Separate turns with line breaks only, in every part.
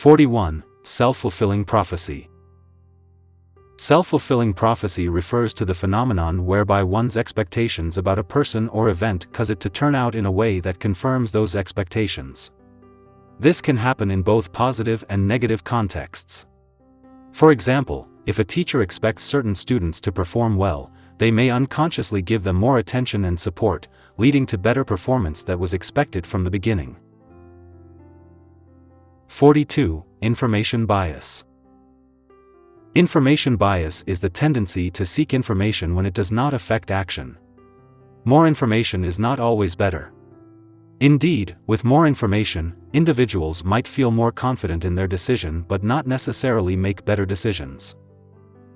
41. Self-fulfilling prophecy. Self-fulfilling prophecy refers to the phenomenon whereby one's expectations about a person or event cause it to turn out in a way that confirms those expectations. This can happen in both positive and negative contexts. For example, if a teacher expects certain students to perform well, they may unconsciously give them more attention and support, leading to better performance that was expected from the beginning. 42. Information bias. Information bias is the tendency to seek information when it does not affect action. More information is not always better. Indeed, with more information, individuals might feel more confident in their decision but not necessarily make better decisions.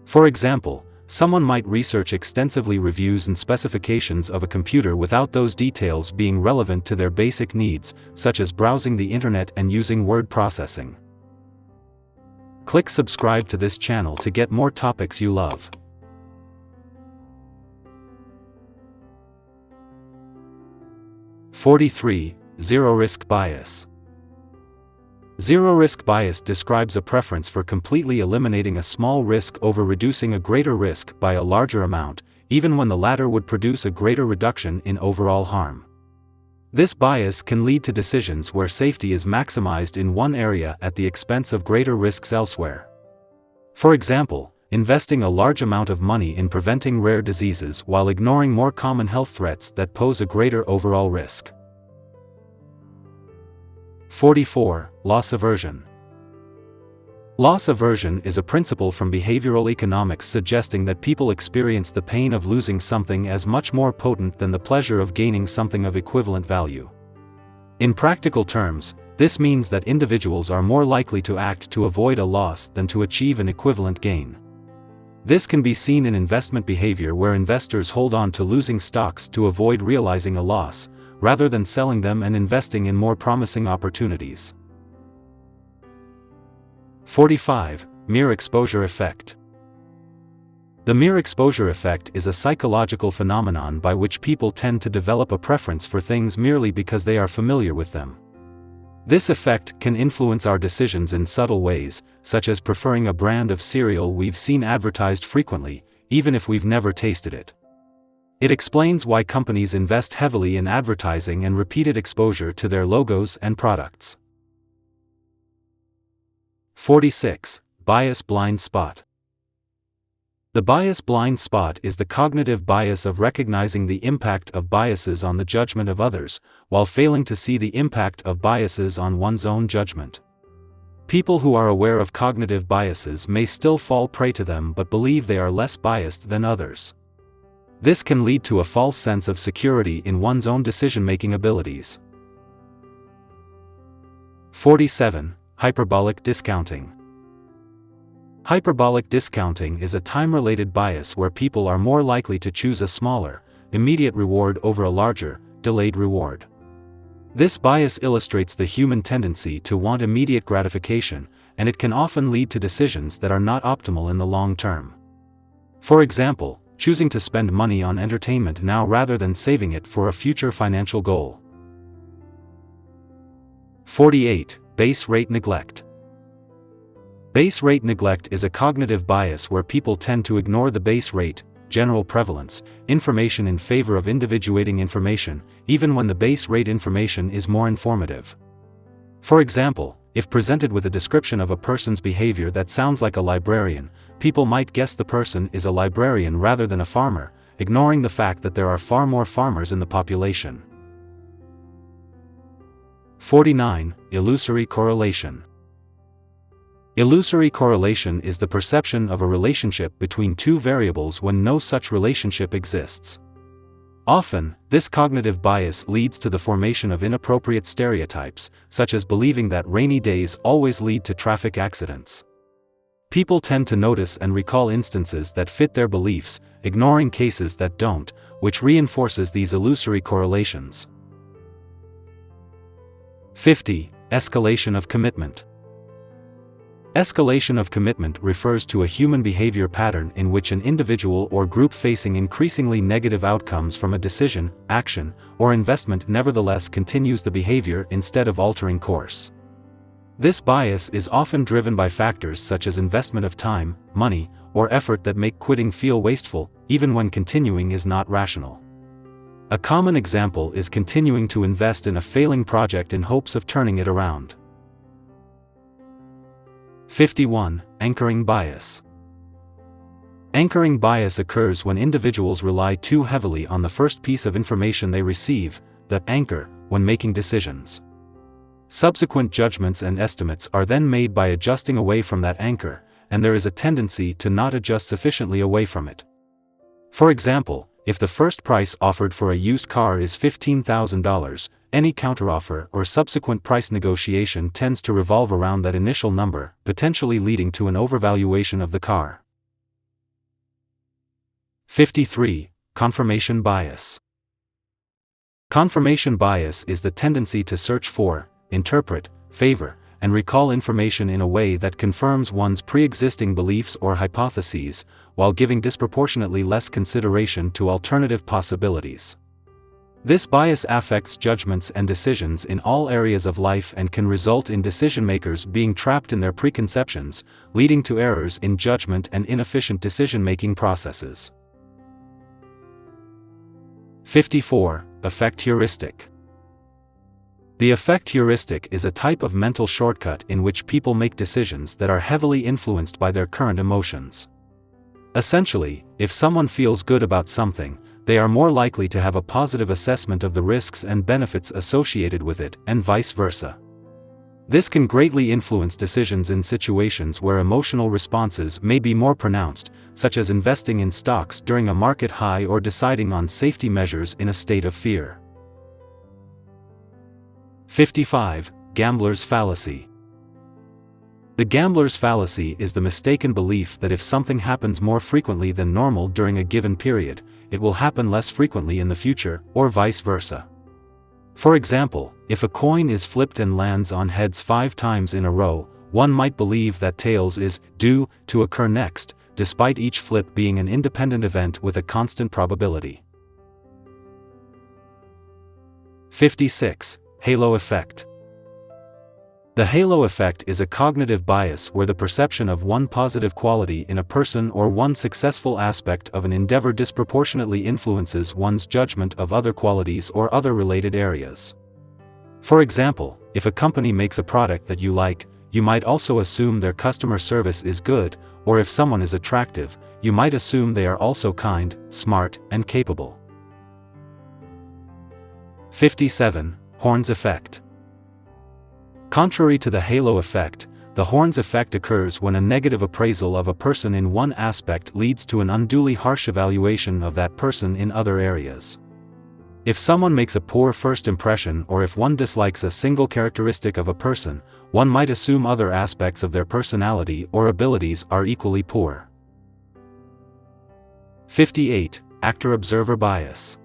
For example, someone might research extensively reviews and specifications of a computer without those details being relevant to their basic needs, such as browsing the internet and using word processing. Click subscribe to this channel to get more topics you love. 43. Zero-risk bias. Zero-risk bias describes a preference for completely eliminating a small risk over reducing a greater risk by a larger amount, even when the latter would produce a greater reduction in overall harm. This bias can lead to decisions where safety is maximized in one area at the expense of greater risks elsewhere. For example, investing a large amount of money in preventing rare diseases while ignoring more common health threats that pose a greater overall risk. 44. Loss aversion. Loss aversion is a principle from behavioral economics suggesting that people experience the pain of losing something as much more potent than the pleasure of gaining something of equivalent value. In practical terms, this means that individuals are more likely to act to avoid a loss than to achieve an equivalent gain. This can be seen in investment behavior where investors hold on to losing stocks to avoid realizing a loss, rather than selling them and investing in more promising opportunities. 45. Mere exposure effect. The mere exposure effect is a psychological phenomenon by which people tend to develop a preference for things merely because they are familiar with them. This effect can influence our decisions in subtle ways, such as preferring a brand of cereal we've seen advertised frequently, even if we've never tasted it. It explains why companies invest heavily in advertising and repeated exposure to their logos and products. 46. Bias blind spot. The bias blind spot is the cognitive bias of recognizing the impact of biases on the judgment of others, while failing to see the impact of biases on one's own judgment. People who are aware of cognitive biases may still fall prey to them but believe they are less biased than others. This can lead to a false sense of security in one's own decision-making abilities. 47. Hyperbolic discounting. Hyperbolic discounting is a time-related bias where people are more likely to choose a smaller, immediate reward over a larger, delayed reward. This bias illustrates the human tendency to want immediate gratification, and it can often lead to decisions that are not optimal in the long term. For example, choosing to spend money on entertainment now rather than saving it for a future financial goal. 48. Base rate neglect. Base rate neglect is a cognitive bias where people tend to ignore the base rate, general prevalence, information in favor of individuating information, even when the base rate information is more informative. For example, if presented with a description of a person's behavior that sounds like a librarian, people might guess the person is a librarian rather than a farmer, ignoring the fact that there are far more farmers in the population. 49. Illusory correlation. Illusory correlation is the perception of a relationship between two variables when no such relationship exists. Often, this cognitive bias leads to the formation of inappropriate stereotypes, such as believing that rainy days always lead to traffic accidents. People tend to notice and recall instances that fit their beliefs, ignoring cases that don't, which reinforces these illusory correlations. 50. Escalation of commitment. Escalation of commitment refers to a human behavior pattern in which an individual or group facing increasingly negative outcomes from a decision, action, or investment nevertheless continues the behavior instead of altering course. This bias is often driven by factors such as investment of time, money, or effort that make quitting feel wasteful, even when continuing is not rational. A common example is continuing to invest in a failing project in hopes of turning it around. 51. Anchoring bias. Anchoring bias occurs when individuals rely too heavily on the first piece of information they receive, the anchor, when making decisions. Subsequent judgments and estimates are then made by adjusting away from that anchor, and there is a tendency to not adjust sufficiently away from it. For example, if the first price offered for a used car is $15,000, any counteroffer or subsequent price negotiation tends to revolve around that initial number, potentially leading to an overvaluation of the car. 53. Confirmation bias. Confirmation bias is the tendency to search for, interpret, favor, and recall information in a way that confirms one's pre-existing beliefs or hypotheses, while giving disproportionately less consideration to alternative possibilities. This bias affects judgments and decisions in all areas of life and can result in decision-makers being trapped in their preconceptions, leading to errors in judgment and inefficient decision-making processes. 54. Effect heuristic. The effect heuristic is a type of mental shortcut in which people make decisions that are heavily influenced by their current emotions. Essentially, if someone feels good about something, they are more likely to have a positive assessment of the risks and benefits associated with it, and vice versa. This can greatly influence decisions in situations where emotional responses may be more pronounced, such as investing in stocks during a market high or deciding on safety measures in a state of fear. 55. Gambler's fallacy. The gambler's fallacy is the mistaken belief that if something happens more frequently than normal during a given period, it will happen less frequently in the future, or vice versa. For example, if a coin is flipped and lands on heads 5 times in a row, one might believe that tails is due to occur next, despite each flip being an independent event with a constant probability. 56. Halo effect. The halo effect is a cognitive bias where the perception of one positive quality in a person or one successful aspect of an endeavor disproportionately influences one's judgment of other qualities or other related areas. For example, if a company makes a product that you like, you might also assume their customer service is good, or if someone is attractive, you might assume they are also kind, smart, and capable. 57. Horns effect. Contrary to the halo effect, the horns effect occurs when a negative appraisal of a person in one aspect leads to an unduly harsh evaluation of that person in other areas. If someone makes a poor first impression or if one dislikes a single characteristic of a person, one might assume other aspects of their personality or abilities are equally poor. 58. Actor-observer bias.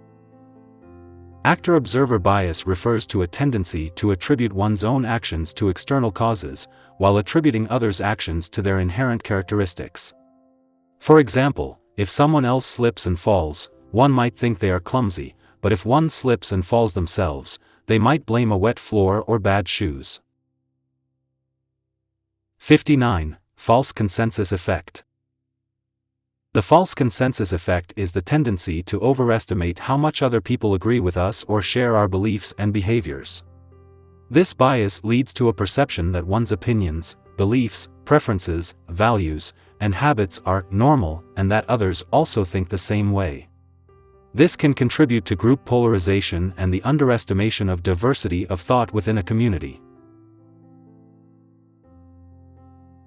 Actor-observer bias refers to a tendency to attribute one's own actions to external causes, while attributing others' actions to their inherent characteristics. For example, if someone else slips and falls, one might think they are clumsy, but if one slips and falls themselves, they might blame a wet floor or bad shoes. 59. False consensus effect. The false consensus effect is the tendency to overestimate how much other people agree with us or share our beliefs and behaviors. This bias leads to a perception that one's opinions, beliefs, preferences, values, and habits are normal and that others also think the same way. This can contribute to group polarization and the underestimation of diversity of thought within a community.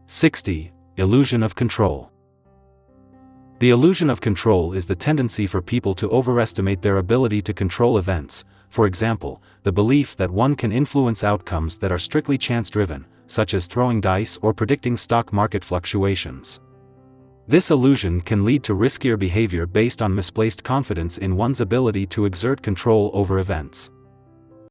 60. Illusion of control. The illusion of control is the tendency for people to overestimate their ability to control events, for example, the belief that one can influence outcomes that are strictly chance-driven, such as throwing dice or predicting stock market fluctuations. This illusion can lead to riskier behavior based on misplaced confidence in one's ability to exert control over events.